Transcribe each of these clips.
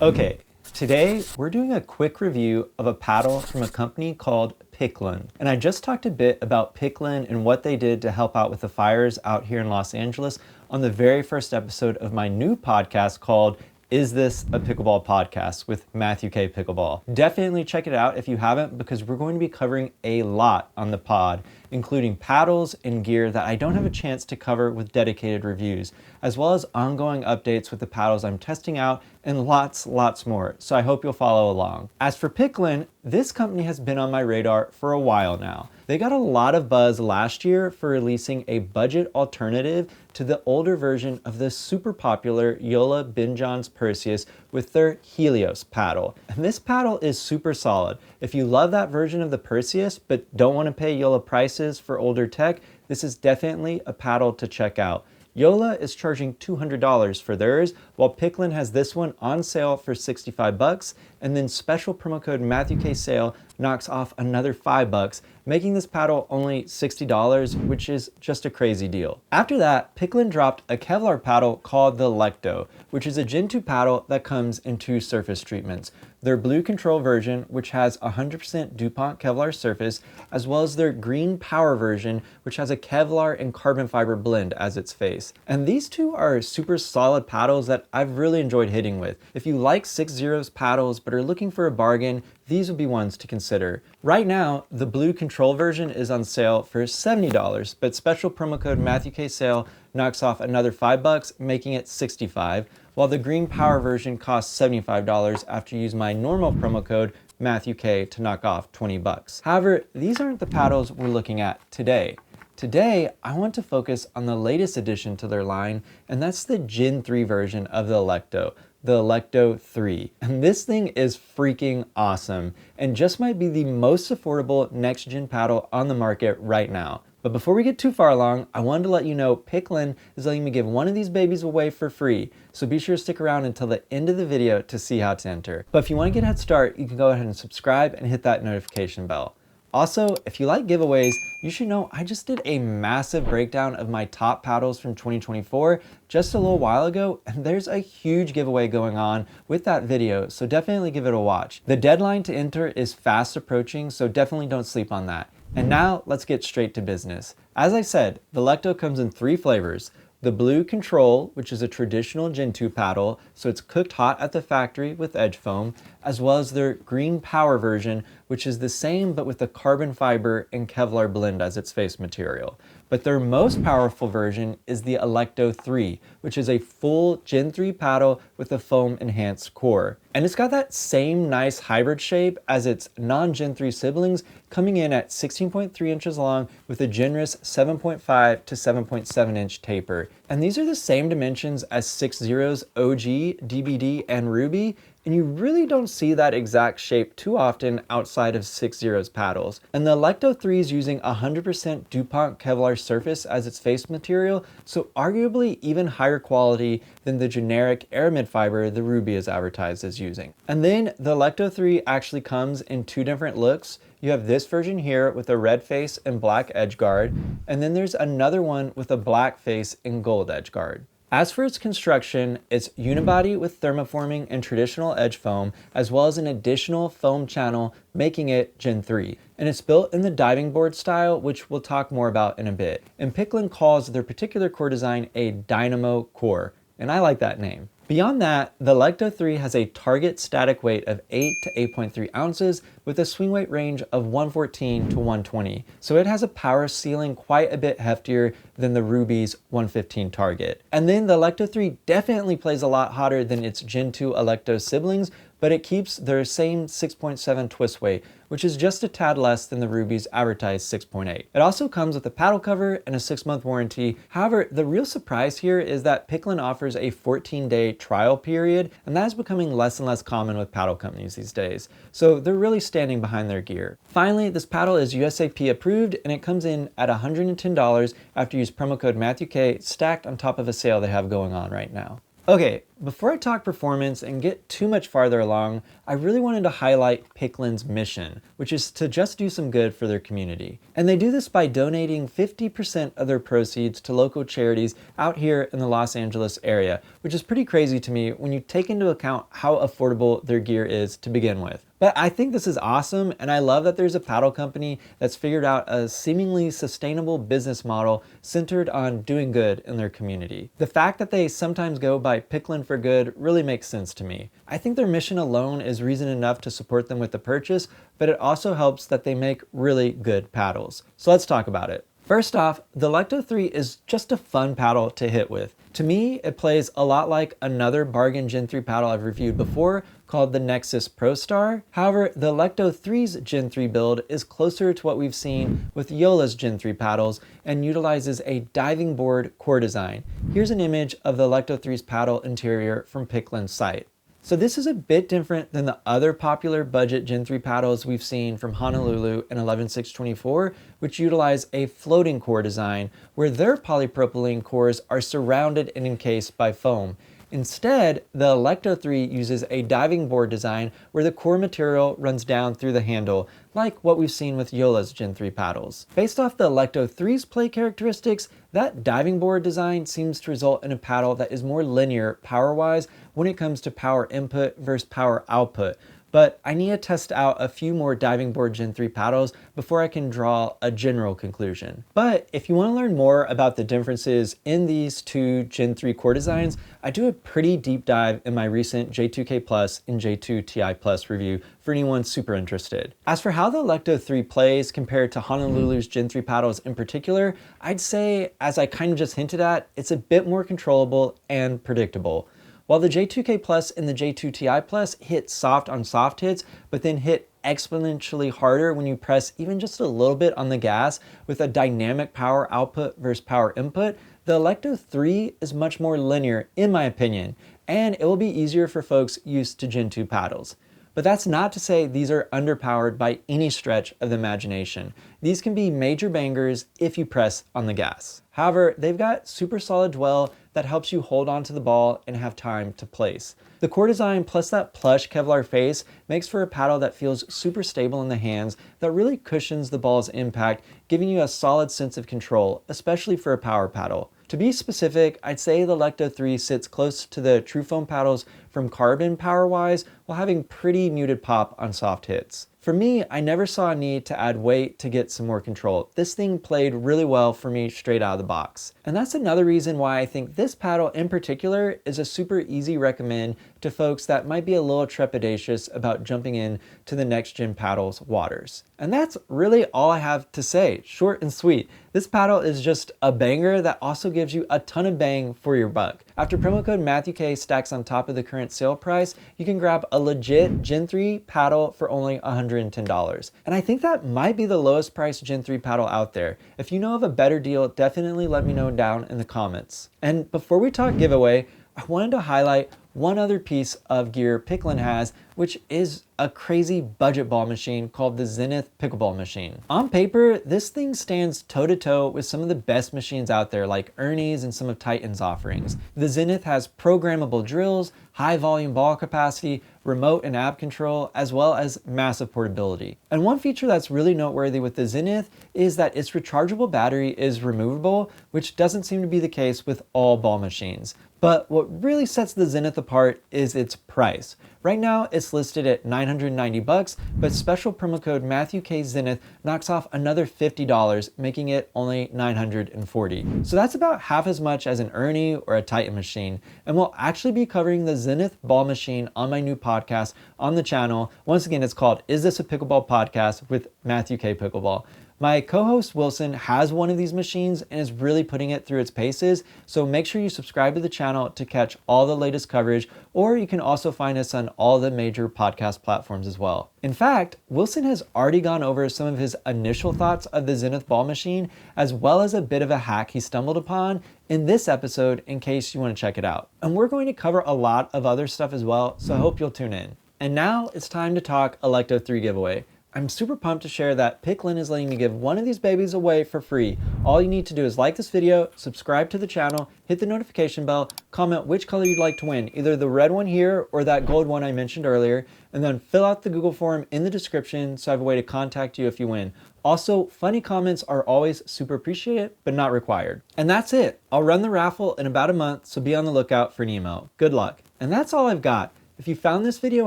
Okay, today we're doing a quick review of a paddle from a company called PickLn. And I just talked a bit about PickLn and what they did to help out with the fires out here in Los Angeles on the very first episode of my new podcast called Is This a Pickleball Podcast with Matthew K. Pickleball. Definitely check it out if you haven't, because we're going to be covering a lot on the pod, including paddles and gear that I don't have a chance to cover with dedicated reviews, as well as ongoing updates with the paddles I'm testing out and lots more. So I hope you'll follow along. As for PickLn, this company has been on my radar for a while now. They got a lot of buzz last year for releasing a budget alternative to the older version of the super popular Yola Ben Johns Perseus with their Helios paddle. And this paddle is super solid. If you love that version of the Perseus but don't want to pay Yola prices for older tech, this is definitely a paddle to check out. Yola is charging $200 for theirs, while PickLn has this one on sale for $65, and then special promo code MatthewK sale knocks off another $5, making this paddle only $60, which is just a crazy deal. After that, PickLn dropped a Kevlar paddle called the Alecto, which is a Gen 2 paddle that comes in two surface treatments. Their blue control version, which has 100% DuPont Kevlar surface, as well as their green power version, which has a Kevlar and carbon fiber blend as its face. And these two are super solid paddles that I've really enjoyed hitting with. If you like 6-0's paddles but are looking for a bargain, these would be ones to consider. Right now, the blue control version is on sale for $70, but special promo code MatthewK sale knocks off another $5, making it $65, while the green power version costs $75 after you use my normal promo code MatthewK to knock off $20. However, these aren't the paddles we're looking at today. Today, I want to focus on the latest addition to their line, and that's the Gen 3 version of the Alecto, the Alecto 3. And this thing is freaking awesome, and just might be the most affordable next-gen paddle on the market right now. But before we get too far along, I wanted to let you know PickLn is letting me give one of these babies away for free, so be sure to stick around until the end of the video to see how to enter. But if you want to get a head start, you can go ahead and subscribe and hit that notification bell. Also, if you like giveaways, you should know I just did a massive breakdown of my top paddles from 2024 just a little while ago, and there's a huge giveaway going on with that video, so definitely give it a watch. The deadline to enter is fast approaching, so definitely don't sleep on that. And now let's get straight to business. As I said, the Alecto comes in 3 flavors. The blue control, which is a traditional Gen 2 paddle, so it's cooked hot at the factory with edge foam, as well as their green power version, which is the same but with a carbon fiber and Kevlar blend as its face material. But their most powerful version is the Alecto 3, which is a full Gen 3 paddle with a foam enhanced core. And it's got that same nice hybrid shape as its non-Gen 3 siblings, coming in at 16.3 inches long with a generous 7.5 to 7.7 inch taper. And these are the same dimensions as 6-0's OG, DBD, and Ruby, and you really don't see that exact shape too often outside of 6-0's paddles. And the Alecto 3 is using 100% DuPont Kevlar surface as its face material, so arguably even higher quality than the generic aramid fiber the Ruby is advertised as using. And then the Alecto 3 actually comes in 2 different looks. You have this version here with a red face and black edge guard, and then there's another one with a black face and gold edge guard. As for its construction, it's unibody with thermoforming and traditional edge foam, as well as an additional foam channel, making it Gen 3. And it's built in the diving board style, which we'll talk more about in a bit. And PickLn calls their particular core design a Dynamo core, and I like that name. Beyond that, the Alecto 3 has a target static weight of 8 to 8.3 ounces with a swing weight range of 114 to 120. So it has a power ceiling quite a bit heftier than the Ruby's 115 target. And then the Alecto 3 definitely plays a lot hotter than its Gen 2 Alecto siblings, but it keeps their same 6.7 twist weight, which is just a tad less than the Ruby's advertised 6.8. It also comes with a paddle cover and a 6-month warranty. However, the real surprise here is that PickLn offers a 14-day trial period, and that is becoming less and less common with paddle companies these days. So they're really standing behind their gear. Finally, this paddle is USAP approved, and it comes in at $110 after you use promo code MatthewK stacked on top of a sale they have going on right now. Okay, Before I talk performance and get too much farther along, I really wanted to highlight PickLn's mission, which is to just do some good for their community. And they do this by donating 50% of their proceeds to local charities out here in the Los Angeles area, which is pretty crazy to me when you take into account how affordable their gear is to begin with. But I think this is awesome, and I love that there's a paddle company that's figured out a seemingly sustainable business model centered on doing good in their community. The fact that they sometimes go by PickLn for good really makes sense to me. I think their mission alone is reason enough to support them with the purchase, but it also helps that they make really good paddles. So let's talk about it. First off, the Alecto 3 is just a fun paddle to hit with. To me, it plays a lot like another bargain Gen 3 paddle I've reviewed before called the Nexus Pro Star. However, the Alecto 3's Gen 3 build is closer to what we've seen with Yola's Gen 3 paddles and utilizes a diving board core design. Here's an image of the Alecto 3's paddle interior from PickLn's site. So this is a bit different than the other popular budget Gen 3 paddles we've seen from Honolulu and 11624, which utilize a floating core design where their polypropylene cores are surrounded and encased by foam. Instead, the Alecto 3 uses a diving board design where the core material runs down through the handle, like what we've seen with Yola's Gen 3 paddles. Based off the Alecto 3's play characteristics, that diving board design seems to result in a paddle that is more linear power-wise when it comes to power input versus power output. But I need to test out a few more diving board Gen 3 paddles before I can draw a general conclusion. But if you want to learn more about the differences in these two Gen 3 core designs, I do a pretty deep dive in my recent J2K Plus and J2 Ti Plus review for anyone super interested. As for how the Alecto 3 plays compared to Honolulu's Gen 3 paddles in particular, I'd say, as I kind of just hinted at, it's a bit more controllable and predictable. While the J2K Plus and the J2 Ti Plus hit soft on soft hits, but then hit exponentially harder when you press even just a little bit on the gas with a dynamic power output versus power input, the Alecto 3 is much more linear in my opinion, and it will be easier for folks used to Gen 2 paddles. But that's not to say these are underpowered by any stretch of the imagination. These can be major bangers if you press on the gas. However, they've got super solid dwell that helps you hold onto the ball and have time to place. The core design plus that plush Kevlar face makes for a paddle that feels super stable in the hands that really cushions the ball's impact, giving you a solid sense of control, especially for a power paddle. To be specific, I'd say the Alecto 3 sits close to the True Foam paddles from Carbon power-wise while having pretty muted pop on soft hits. For me, I never saw a need to add weight to get some more control. This thing played really well for me straight out of the box. And that's another reason why I think this paddle in particular is a super easy recommend to folks that might be a little trepidatious about jumping in to the next gen paddles waters. And that's really all I have to say, short and sweet. This paddle is just a banger that also gives you a ton of bang for your buck. After promo code MatthewK stacks on top of the current sale price, you can grab a legit Gen 3 paddle for only $110. And I think that might be the lowest priced Gen 3 paddle out there. If you know of a better deal, definitely let me know down in the comments. And before we talk giveaway, I wanted to highlight one other piece of gear PickLn has, which is a crazy budget ball machine called the ZenithPickleballMachine. On paper, this thing stands toe-to-toe with some of the best machines out there like Ernie's and some of Titan's offerings. The Zenith has programmable drills, high volume ball capacity, remote and app control, as well as massive portability. And one feature that's really noteworthy with the Zenith is that its rechargeable battery is removable, which doesn't seem to be the case with all ball machines. But what really sets the Zenith apart is its price. Right now, it's listed at $990, but special promo code MatthewKZenith knocks off another $50, making it only $940. So that's about half as much as an Ernie or a Titan machine. And we'll actually be covering the Zenith ball machine on my new podcast on the channel. Once again, it's called Is This a Pickleball Podcast with Matthew K. Pickleball. My co-host Wilson has one of these machines and is really putting it through its paces, so make sure you subscribe to the channel to catch all the latest coverage, or you can also find us on all the major podcast platforms as well. In fact, Wilson has already gone over some of his initial thoughts of the Zenith ball machine, as well as a bit of a hack he stumbled upon in this episode in case you want to check it out. And we're going to cover a lot of other stuff as well, so I hope you'll tune in. And now it's time to talk Alecto 3 giveaway. I'm super pumped to share that PickLn is letting me give one of these babies away for free. All you need to do is like this video, subscribe to the channel, hit the notification bell, comment which color you'd like to win, either the red one here or that gold one I mentioned earlier, and then fill out the Google form in the description so I have a way to contact you if you win. Also, funny comments are always super appreciated, but not required. And that's it. I'll run the raffle in about a month, so be on the lookout for an email. Good luck. And that's all I've got. If you found this video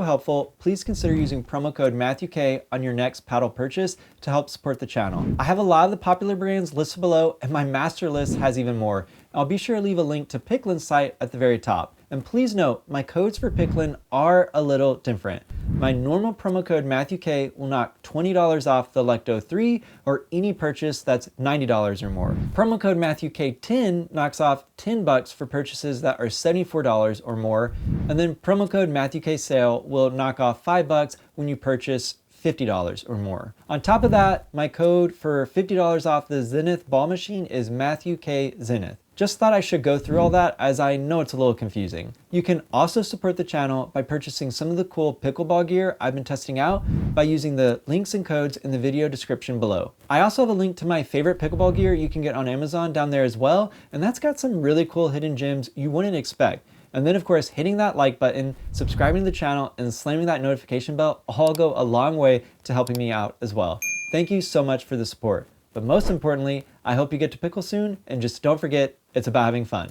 helpful, please consider using promo code MatthewK on your next paddle purchase to help support the channel. I have a lot of the popular brands listed below, and my master list has even more. I'll be sure to leave a link to PickLn's site at the very top. And please note, my codes for PickLn are a little different. My normal promo code MatthewK will knock $20 off the Alecto 3 or any purchase that's $90 or more. Promo code MatthewK10 knocks off $10 for purchases that are $74 or more. And then promo code MatthewK sale will knock off $5 when you purchase $50 or more. On top of that, my code for $50 off the ZenithPickleballMachine is MatthewK Just thought I should go through all that, as I know it's a little confusing. You can also support the channel by purchasing some of the cool pickleball gear I've been testing out by using the links and codes in the video description below. I also have a link to my favorite pickleball gear you can get on Amazon down there as well, and that's got some really cool hidden gems you wouldn't expect. And then of course, hitting that like button, subscribing to the channel, and slamming that notification bell all go a long way to helping me out as well. Thank you so much for the support. But most importantly, I hope you get to pickle soon, and just don't forget, it's about having fun.